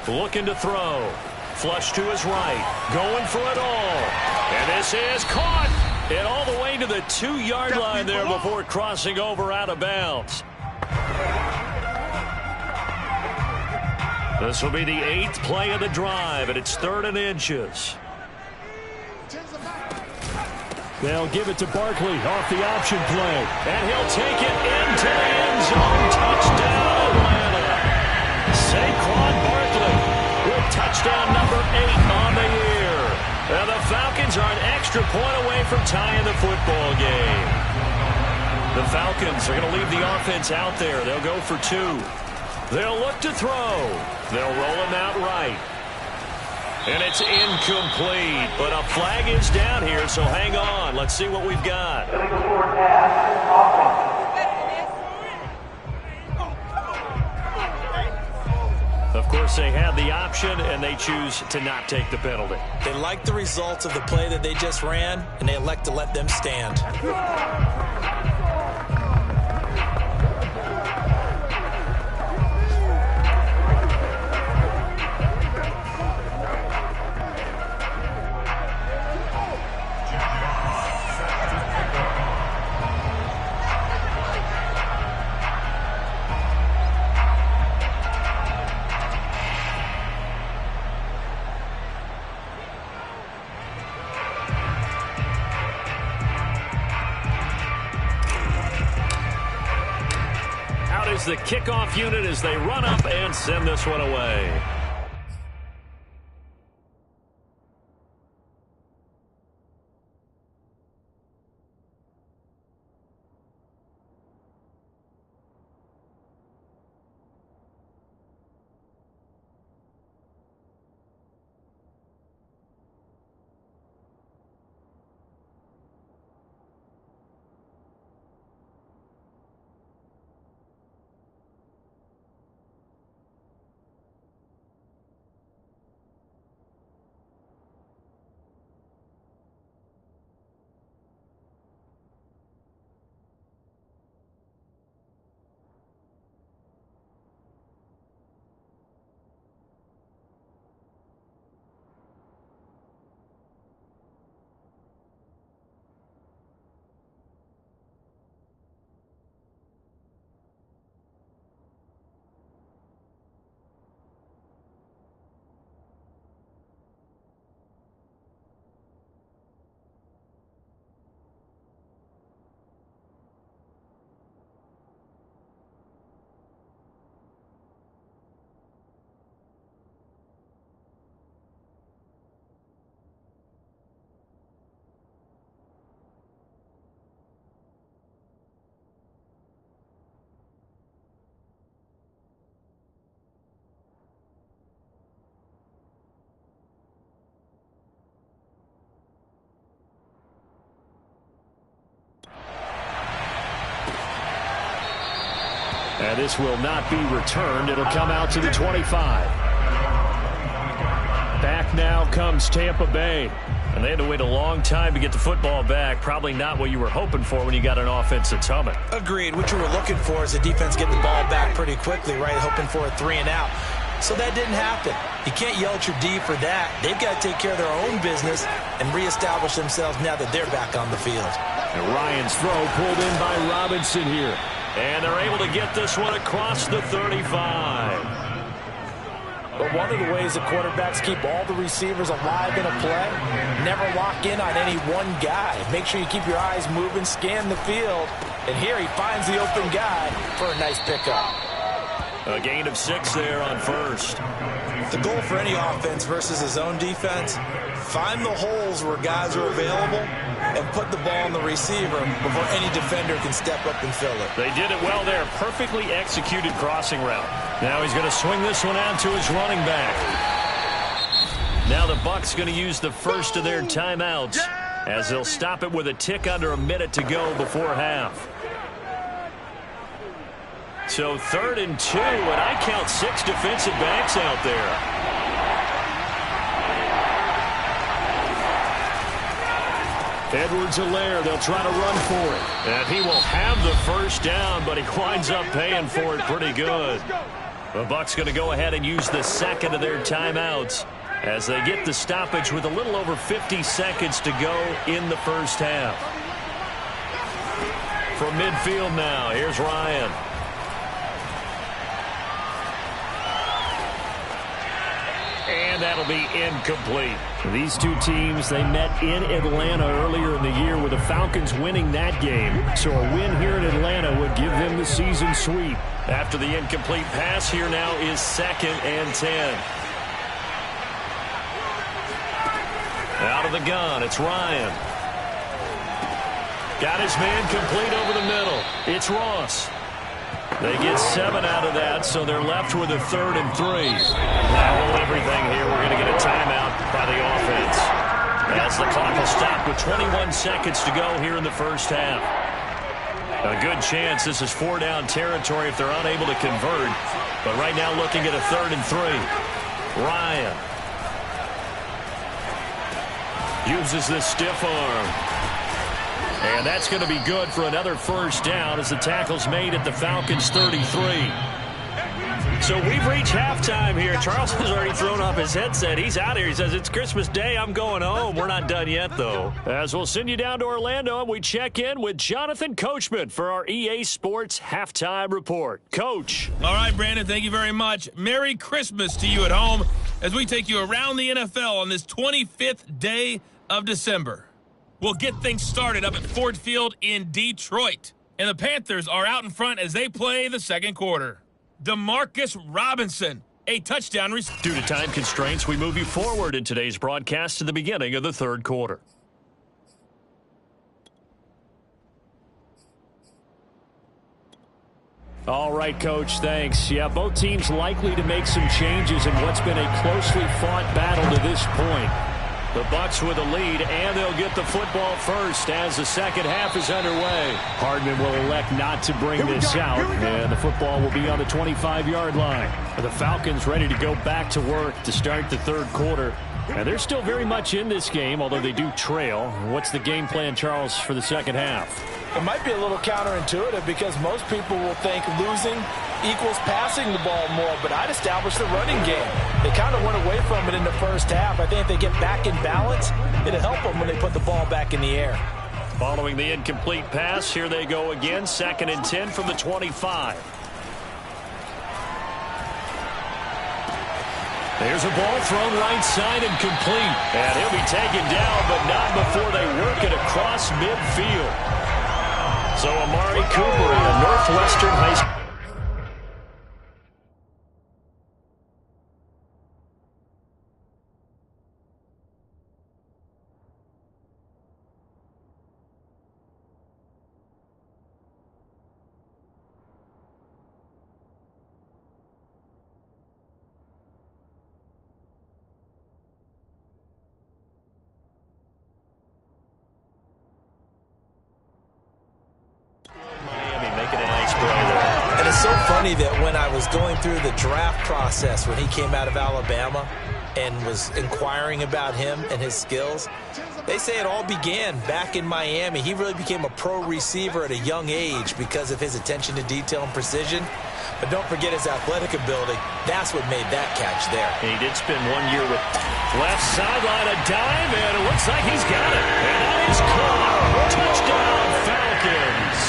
Looking to throw. Flush to his right. Going for it all. And this is caught. And all the way to the 2-yard line there before crossing over out of bounds. This will be the 8th play of the drive, and it's 3rd and inches. They'll give it to Barkley off the option play. And he'll take it into the end zone. Touchdown, Atlanta. Saquon Barkley with touchdown number 8 on the year. And the Falcons are an extra point away from tying the football game. The Falcons are going to leave the offense out there. They'll go for 2. They'll look to throw. They'll roll him out right. And it's incomplete, but a flag is down here, so hang on. Let's see what we've got. Of course, they had the option, and they choose to not take the penalty. They like the results of the play that they just ran, and they elect to let them stand. The kickoff unit as they run up and send this one away. And this will not be returned. It'll come out to the 25. Back now comes Tampa Bay. And they had to wait a long time to get the football back. Probably not what you were hoping for when you got an offense that's humming. Agreed. What you were looking for is the defense get the ball back pretty quickly, right? Hoping for a 3 and out. So that didn't happen. You can't yell at your D for that. They've got to take care of their own business and reestablish themselves now that they're back on the field. And Ryan's throw pulled in by Robinson here. And they're able to get this one across the 35. But one of the ways the quarterbacks keep all the receivers alive in a play, never lock in on any one guy. Make sure you keep your eyes moving, scan the field. And here he finds the open guy for a nice pickup. A gain of 6 there on first. The goal for any offense versus his own defense, find the holes where guys are available and put the ball on the receiver before any defender can step up and fill it. They did it well there. Perfectly executed crossing route. Now he's going to swing this one out to his running back. Now the Bucs going to use the first of their timeouts as they'll stop it with a tick under a minute to go before half. So 3rd and 2, and I count 6 defensive backs out there. Edwards-Helaire, they'll try to run for it. And he will have the first down, but he winds up paying for it pretty good. The Bucs going to go ahead and use the second of their timeouts as they get the stoppage with a little over 50 seconds to go in the first half. From midfield now, here's Ryan. And that'll be incomplete. These two teams, they met in Atlanta earlier in the year with the Falcons winning that game. So a win here in Atlanta would give them the season sweep. After the incomplete pass, here now is 2nd and 10. Out of the gun, it's Ryan. Got his man complete over the middle. It's Ross. They get 7 out of that, so they're left with a 3rd and 3. That will everything here. We're going to get a timeout by the offense. As the clock will stop with 21 seconds to go here in the first half. A good chance this is 4-down territory if they're unable to convert. But right now looking at a 3rd and 3. Ryan uses this stiff arm. And that's going to be good for another first down as the tackle's made at the Falcons' 33. So we've reached halftime here. Charles has already thrown off his headset. He's out here. He says, it's Christmas Day. I'm going home. We're not done yet, though. As we'll send you down to Orlando, and we check in with Jonathan Coachman for our EA Sports Halftime Report. Coach. All right, Brandon, thank you very much. Merry Christmas to you at home as we take you around the NFL on this 25th day of December. We'll get things started up at Ford Field in Detroit. And the Panthers are out in front as they play the second quarter. Demarcus Robinson, a touchdown. Due to time constraints, we move you forward in today's broadcast to the beginning of the third quarter. All right, Coach, thanks. Yeah, both teams likely to make some changes in what's been a closely fought battle to this point. The Bucs with a lead, and they'll get the football first as the second half is underway. Hardman will elect not to bring this out, and the football will be on the 25-yard line. The Falcons ready to go back to work to start the third quarter. And they're still very much in this game, although they do trail. What's the game plan, Charles, for the second half? It might be a little counterintuitive because most people will think losing equals passing the ball more, but I'd establish the running game. They kind of went away from it in the first half. I think if they get back in balance, it'll help them when they put the ball back in the air. Following the incomplete pass, here they go again, 2nd and 10 from the 25. There's a ball thrown right side and complete. And he'll be taken down, but not before they work it across midfield. So Amari Cooper at Northwestern High School. It's so funny that when I was going through the draft process when he came out of Alabama and was inquiring about him and his skills, they say it all began back in Miami. He really became a pro receiver at a young age because of his attention to detail and precision. But don't forget his athletic ability. That's what made that catch there. He did spend 1 year with left sideline, a dive, and it looks like he's got it. And that is caught. Touchdown, Falcons.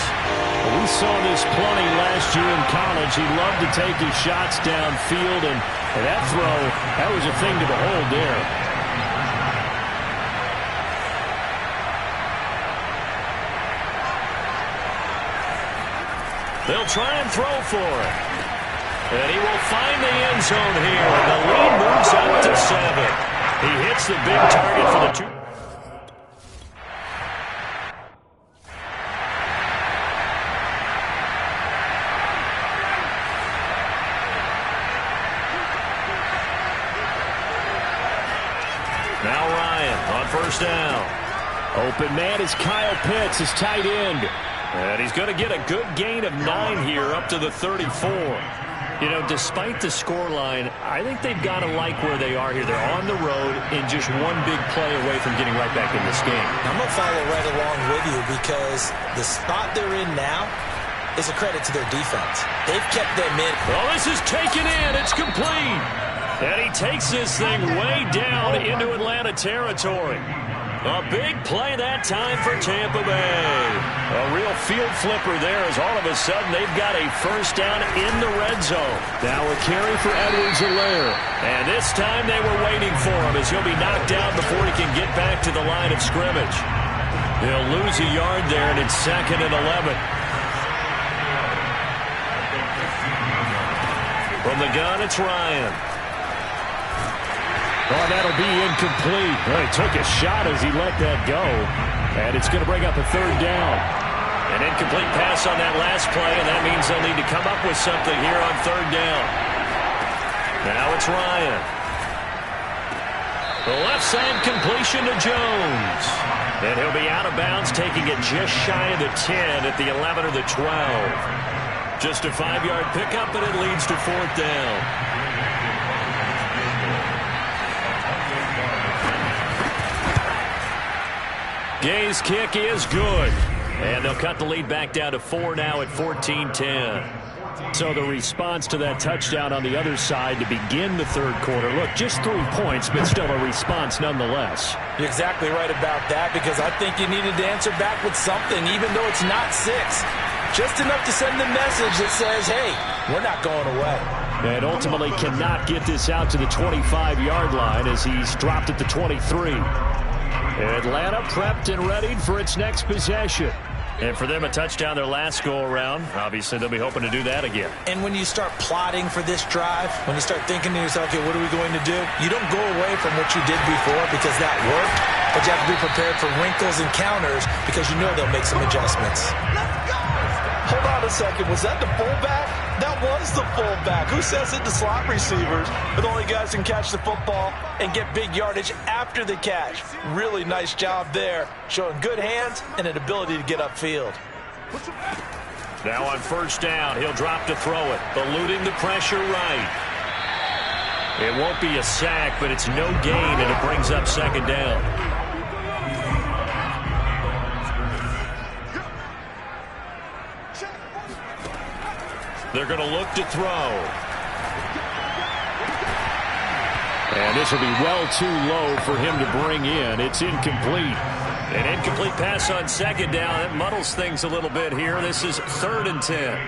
We saw this plenty last year in college. He loved to take his shots downfield, and that throw, that was a thing to behold there. They'll try and throw for it. And he will find the end zone here, and the lead moves up to 7. He hits the big target for the 2. Now Ryan on first down. Open man is Kyle Pitts, his tight end. And he's going to get a good gain of 9 here up to the 34. You know, despite the scoreline, I think they've got to like where they are here. They're on the road and just one big play away from getting right back in this game. I'm going to follow right along with you because the spot they're in now, is a credit to their defense. They've kept them in. Well, this is taken in. It's complete. And he takes this thing way down into Atlanta territory. A big play that time for Tampa Bay. A real field flipper there as all of a sudden they've got a first down in the red zone. Now a carry for Edwards-Helaire. And this time they were waiting for him as he'll be knocked down before he can get back to the line of scrimmage. He'll lose a yard there, and it's 2nd and 11. From the gun, it's Ryan. Oh, that'll be incomplete. Well, he took a shot as he let that go. And it's going to bring up a 3rd down. An incomplete pass on that last play, and that means they'll need to come up with something here on 3rd down. Now it's Ryan. The left side completion to Jones. And he'll be out of bounds, taking it just shy of the 10 at the 11 or the 12. Just a 5-yard pickup, and it leads to 4th down. Gay's kick is good. And they'll cut the lead back down to 4 now at 14-10. So the response to that touchdown on the other side to begin the 3rd quarter. Look, just 3 points, but still a response nonetheless. You're exactly right about that, because I think you needed to answer back with something, even though it's not 6. Just enough to send the message that says, hey, we're not going away. And ultimately cannot get this out to the 25-yard line as he's dropped at the 23. Atlanta prepped and readied for its next possession. And for them, a touchdown their last go-around. Obviously, they'll be hoping to do that again. And when you start plotting for this drive, when you start thinking to yourself, okay, what are we going to do? You don't go away from what you did before because that worked, but you have to be prepared for wrinkles and counters because you know they'll make some adjustments. Hold on a second. Was that the fullback? That was the fullback. Who says it? The slot receivers are the only guys who can catch the football and get big yardage after the catch. Really nice job there, showing good hands and an ability to get upfield. Now on 1st down, he'll drop to throw it, eluding the pressure right. It won't be a sack, but it's no gain, and it brings up 2nd down. They're going to look to throw. And this will be well too low for him to bring in. It's incomplete. An incomplete pass on 2nd down. That muddles things a little bit here. This is 3rd and 10.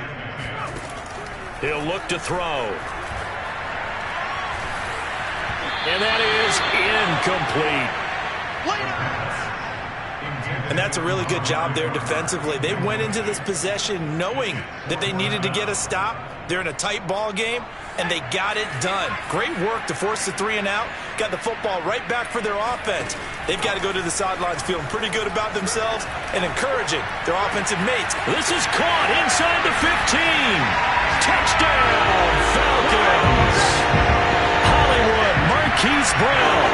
He'll look to throw. And that is incomplete. And that's a really good job there defensively. They went into this possession knowing that they needed to get a stop. They're in a tight ball game, and they got it done. Great work to force the 3 and out. Got the football right back for their offense. They've got to go to the sidelines feeling pretty good about themselves and encouraging their offensive mates. This is caught inside the 15. Touchdown, Falcons. Hollywood, Marquise Brown.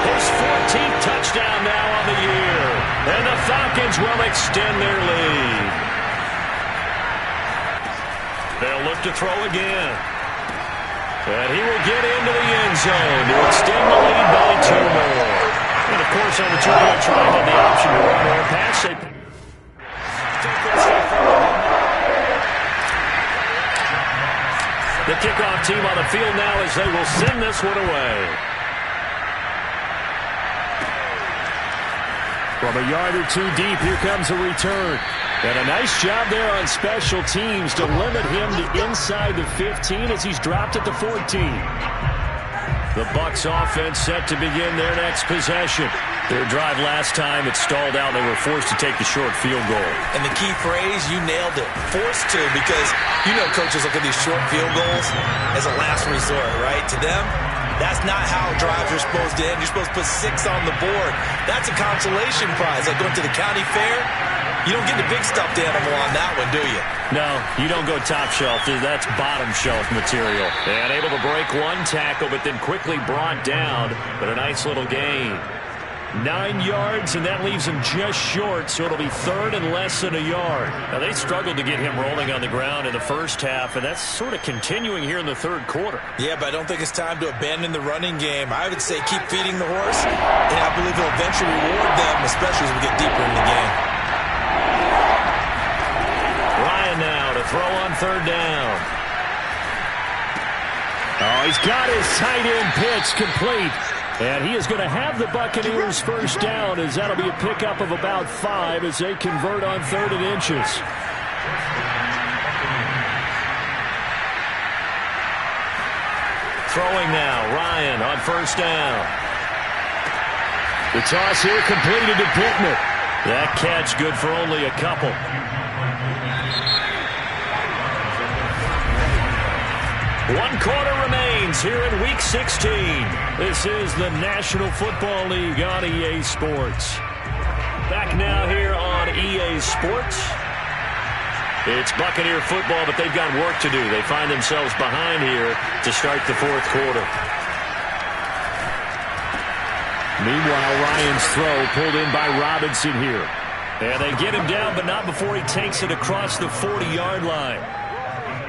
His 14th touchdown now on the year. And the Falcons will extend their lead. They'll look to throw again. And he will get into the end zone to extend the lead by 2 more. And, of course, on the 2-point try, had the option to run or pass. The kickoff team on the field now as they will send this one away. From a yard or 2 deep, here comes a return. And a nice job there on special teams to limit him to inside the 15 as he's dropped at the 14. The Bucs offense set to begin their next possession. Their drive last time, it stalled out. They were forced to take the short field goal. And the key phrase, you nailed it. Forced to, because you know coaches look at these short field goals as a last resort, right? To them, that's not how drives are supposed to end. You're supposed to put 6 on the board. That's a consolation prize. Like going to the county fair, you don't get the big stuffed animal on that one, do you? No, you don't go top shelf. That's bottom shelf material. And able to break 1 tackle, but then quickly brought down. But a nice little gain. 9 yards, and that leaves him just short, so it'll be 3rd and less than a yard. Now, they struggled to get him rolling on the ground in the first half, and that's sort of continuing here in the 3rd quarter. Yeah, but I don't think it's time to abandon the running game. I would say keep feeding the horse, and I believe he'll eventually reward them, especially as we get deeper in the game. Ryan now to throw on third down. Oh, he's got his tight end pitch complete. And he is going to have the Buccaneers first down, as that'll be a pickup of about 5 as they convert on 3rd and inches. Throwing now, Ryan on first down. The toss here completed to Pittman. That catch good for only a couple. One quarter remains here in Week 16. This is the National Football League on EA Sports. Back now here on EA Sports. It's Buccaneer football, but they've got work to do. They find themselves behind here to start the 4th quarter. Meanwhile, Ryan's throw pulled in by Robinson here. And they get him down, but not before he takes it across the 40-yard line.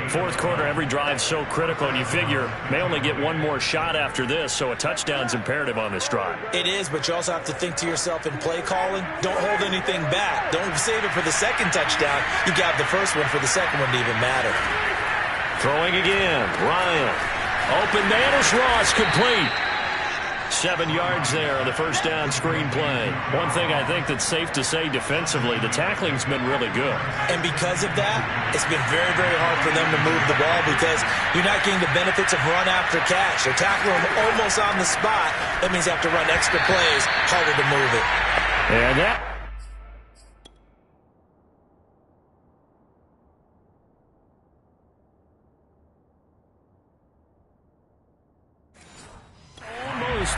4th quarter, every drive so critical, and you figure may only get one more shot after this, so a touchdown's imperative on this drive. It is, but you also have to think to yourself in play calling, don't hold anything back. Don't save it for the second touchdown. You got the first one for the second one to even matter. Throwing again, Ryan. Open man is Ross, complete. 7 yards there on the first down screen play. One thing I think that's safe to say defensively, the tackling's been really good. And because of that, it's been very, very hard for them to move the ball because you're not getting the benefits of run after catch. They're tackling them almost on the spot. That means they have to run extra plays, harder to move it. And that...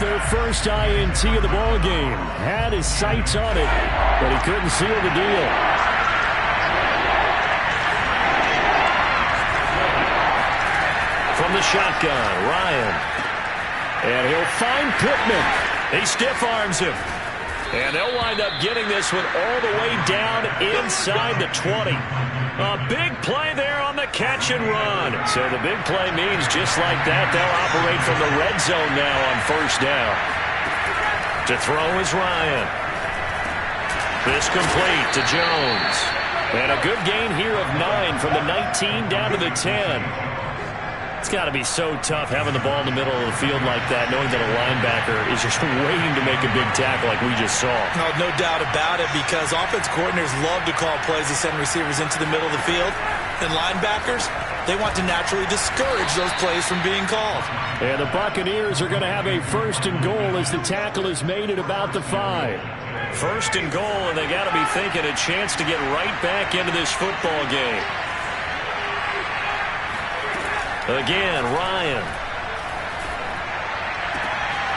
their first INT of the ball game. Had his sights on it, but he couldn't seal the deal. From the shotgun, Ryan. And he'll find Pittman. He stiff arms him. And they'll wind up getting this one all the way down inside the 20. A big play there on the catch and run. So the big play means just like that, they'll operate from the red zone now on first down. To throw is Ryan. This complete to Jones. And a good gain here of 9 from the 19 down to the 10. It's got to be so tough having the ball in the middle of the field like that, knowing that a linebacker is just waiting to make a big tackle like we just saw. No doubt about it, because offense coordinators love to call plays to send receivers into the middle of the field. And linebackers, they want to naturally discourage those plays from being called. And the Buccaneers are going to have a 1st and goal as the tackle is made at about the 5. 1st and goal, and they got to be thinking a chance to get right back into this football game. Again, Ryan.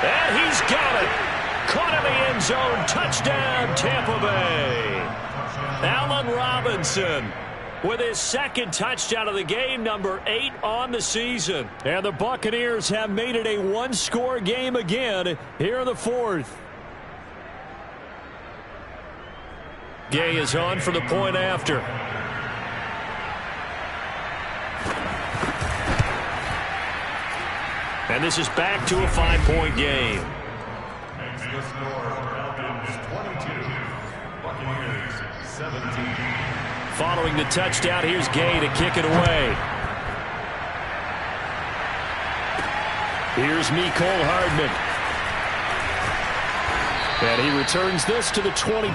And he's got it. Caught in the end zone. Touchdown, Tampa Bay. Allen Robinson with his 2nd touchdown of the game, number 8 on the season. And the Buccaneers have made it a 1-score game again here in the 4th. Gay is on for the point after. And this is back to a 5-point game. The score, Falcons 22, Buccaneers 17. Following the touchdown, here's Gay to kick it away. Here's Mecole Hardman. And he returns this to the 22.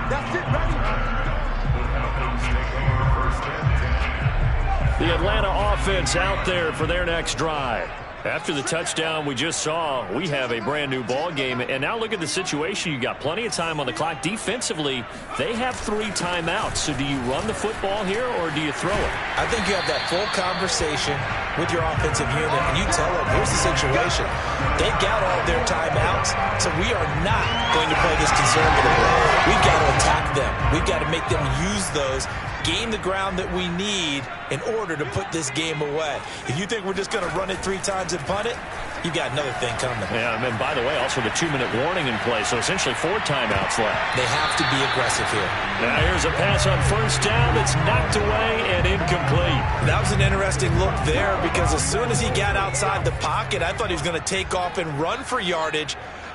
That's it, ready. The Atlanta offense out there for their next drive. After the touchdown we just saw, we have a brand new ball game. And now look at the situation. You got plenty of time on the clock. Defensively, they have 3 timeouts. So do you run the football here or do you throw it? I think you have that full conversation with your offensive unit, and you tell them, here's the situation. They got all their timeouts, so we are not going to play this conservatively. We've got to attack them. We've got to make them use those, gain the ground that we need in order to put this game away. If you think we're just going to run it 3 times and punt it, you got another thing coming. Yeah, and by the way, also the 2-minute warning in play, so essentially 4 timeouts left. They have to be aggressive here. Now here's a pass on first down that's knocked away and incomplete. That was an interesting look there, because as soon as he got outside the pocket, I thought he was going to take off and run for yardage.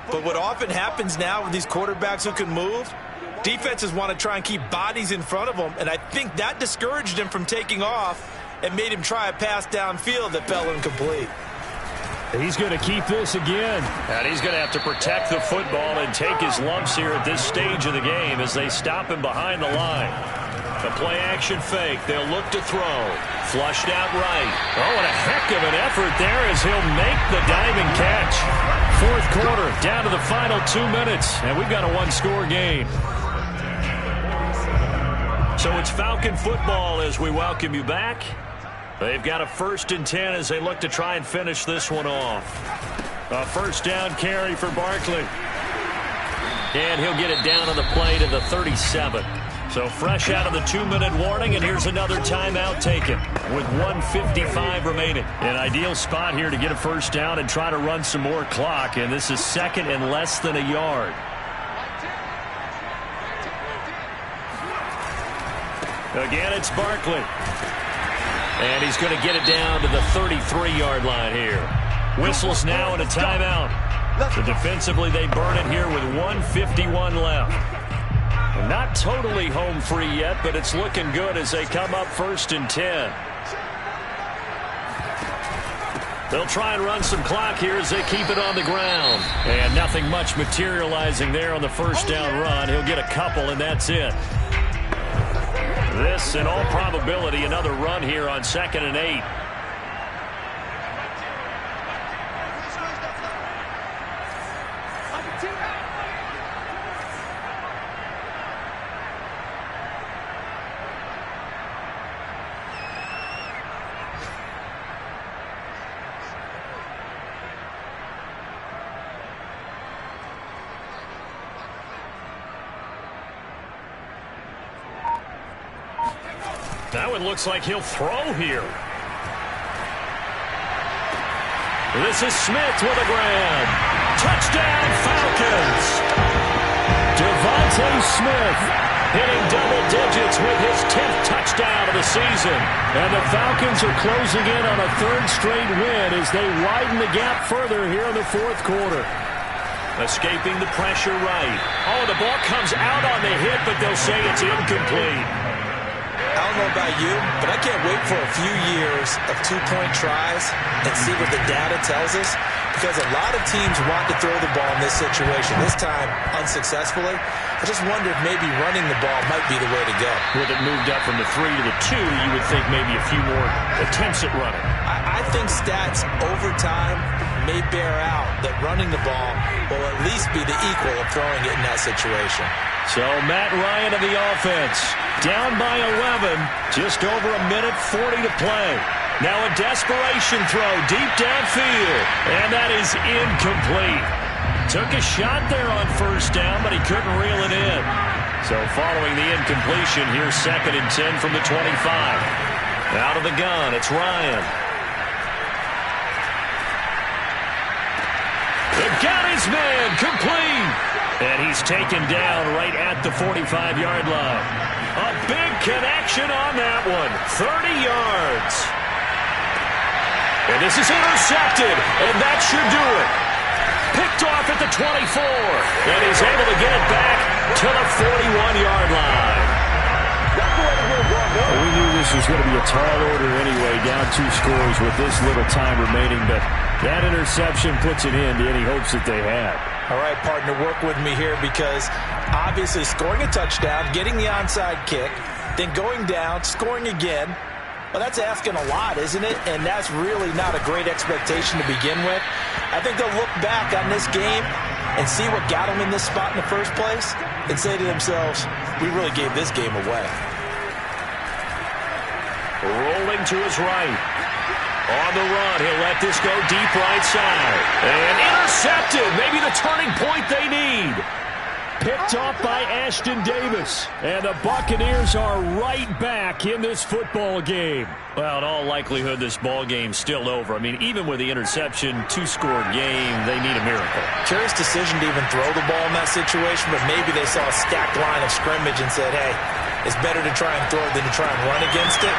But what often happens now with these quarterbacks who can move, Defenses want to try and keep bodies in front of them, and I think that discouraged him from taking off and made him try a pass downfield that fell incomplete. He's going to keep this again. And he's going to have to protect the football and take his lumps here at this stage of the game as they stop him behind the line. The play-action fake. They'll look to throw. Flushed out right. Oh, and a heck of an effort there as he'll make the diving catch. Fourth quarter, down to the final 2 minutes, and we've got a one-score game. So it's Falcon football as we welcome you back. They've got a 1st and 10 as they look to try and finish this one off. A first down carry for Barkley. And he'll get it down on the play to the 37. So fresh out of the 2-minute warning, and here's another timeout taken with 1:55 remaining. An ideal spot here to get a first down and try to run some more clock, and this is 2nd and less than a yard. Again, it's Barkley. And he's going to get it down to the 33-yard line here. Whistles now and a timeout. So defensively, they burn it here with 1:51 left. Not totally home free yet, but it's looking good as they come up 1st and 10. They'll try and run some clock here as they keep it on the ground. And nothing much materializing there on the first down run. He'll get a couple, and that's it. This, in all probability, another run here on 2nd and 8. Now it looks like he'll throw here. This is Smith with a grab. Touchdown, Falcons. Devontae Smith hitting double digits with his 10th touchdown of the season. And the Falcons are closing in on a 3rd straight win as they widen the gap further here in the 4th quarter. Escaping the pressure right. Oh, the ball comes out on the hit, but they'll say it's incomplete. I don't know about you, but I can't wait for a few years of 2-point tries and see what the data tells us, because a lot of teams want to throw the ball in this situation, this time unsuccessfully. I just wonder if maybe running the ball might be the way to go. With it moved up from the 3 to the 2, you would think maybe a few more attempts at running. I think stats over time may bear out that running the ball will at least be the equal of throwing it in that situation. So Matt Ryan of the offense, down by 11, just over a minute 40 to play. Now a desperation throw deep downfield, and that is incomplete. Took a shot there on first down, but he couldn't reel it in. So following the incompletion, here's 2nd and 10 from the 25. Out of the gun, it's Ryan. They got his man, complete. And he's taken down right at the 45-yard line. A big connection on that one. 30 yards. And this is intercepted, and that should do it. Picked off at the 24, and he's able to get it back to the 41-yard line. Well, we knew this was going to be a tall order anyway, down 2 scores with this little time remaining, but that interception puts an end to any hopes that they had. All right, partner, work with me here, because obviously scoring a touchdown, getting the onside kick, then going down, scoring again, well, that's asking a lot, isn't it? And that's really not a great expectation to begin with. I think they'll look back on this game and see what got them in this spot in the first place and say to themselves, we really gave this game away. Rolling to his right. On the run, he'll let this go deep right side. And intercepted. Maybe the turning point they need. Picked off by Ashton Davis. And the Buccaneers are right back in this football game. Well, in all likelihood, this ball game's still over. I mean, even with the interception, 2-score game, they need a miracle. Curious decision to even throw the ball in that situation, but maybe they saw a stacked line of scrimmage and said, hey, it's better to try and throw it than to try and run against it.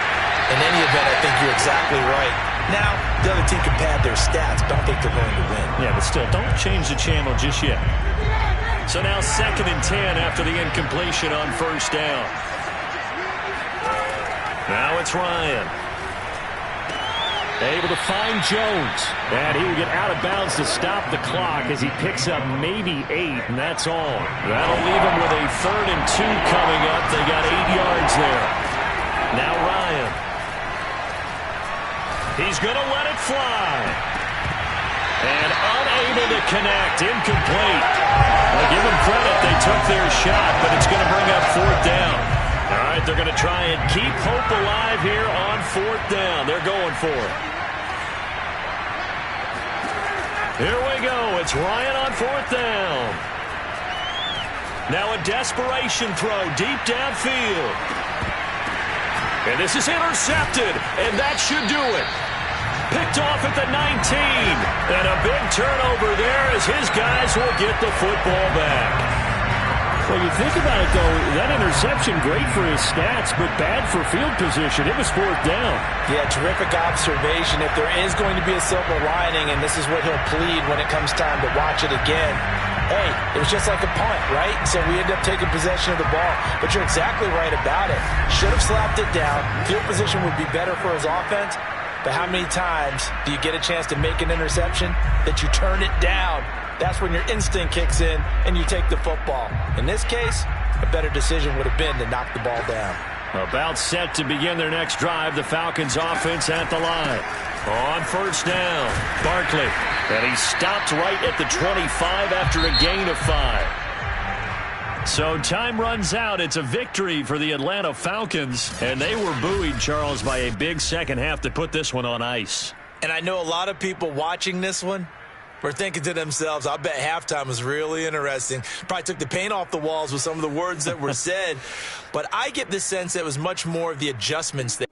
In any event, I think you're exactly right. Now, the other team can pad their stats, but I don't think they're going to win. Yeah, but still, don't change the channel just yet. So now 2nd and 10 after the incompletion on first down. Now it's Ryan. Able to find Jones. And he will get out of bounds to stop the clock as he picks up maybe 8, and that's all. That'll leave him with a 3rd and 2 coming up. They got 8 yards there. Now Ryan. He's going to let it fly. And unable to connect. Incomplete. Well, give them credit. They took their shot, but it's going to bring up 4th down. All right, they're going to try and keep hope alive here on 4th down. They're going for it. Here we go. It's Ryan on 4th down. Now a desperation throw deep downfield. And this is intercepted, and that should do it. Picked off at the 19. And a big turnover there as his guys will get the football back. Well, you think about it, though, that interception, great for his stats, but bad for field position. It was 4th down. Yeah, terrific observation. If there is going to be a silver lining, and this is what he'll plead when it comes time to watch it again, hey, it was just like a punt, right? So we end up taking possession of the ball. But you're exactly right about it. Should have slapped it down. Field position would be better for his offense. But how many times do you get a chance to make an interception that you turn it down? That's when your instinct kicks in and you take the football. In this case, a better decision would have been to knock the ball down. About set to begin their next drive, the Falcons offense at the line. On first down, Barkley. And he stopped right at the 25 after a gain of 5. So time runs out. It's a victory for the Atlanta Falcons. And they were buoyed, Charles, by a big second half to put this one on ice. And I know a lot of people watching this one were thinking to themselves, I bet halftime was really interesting. Probably took the paint off the walls with some of the words that were said. But I get the sense that it was much more of the adjustments that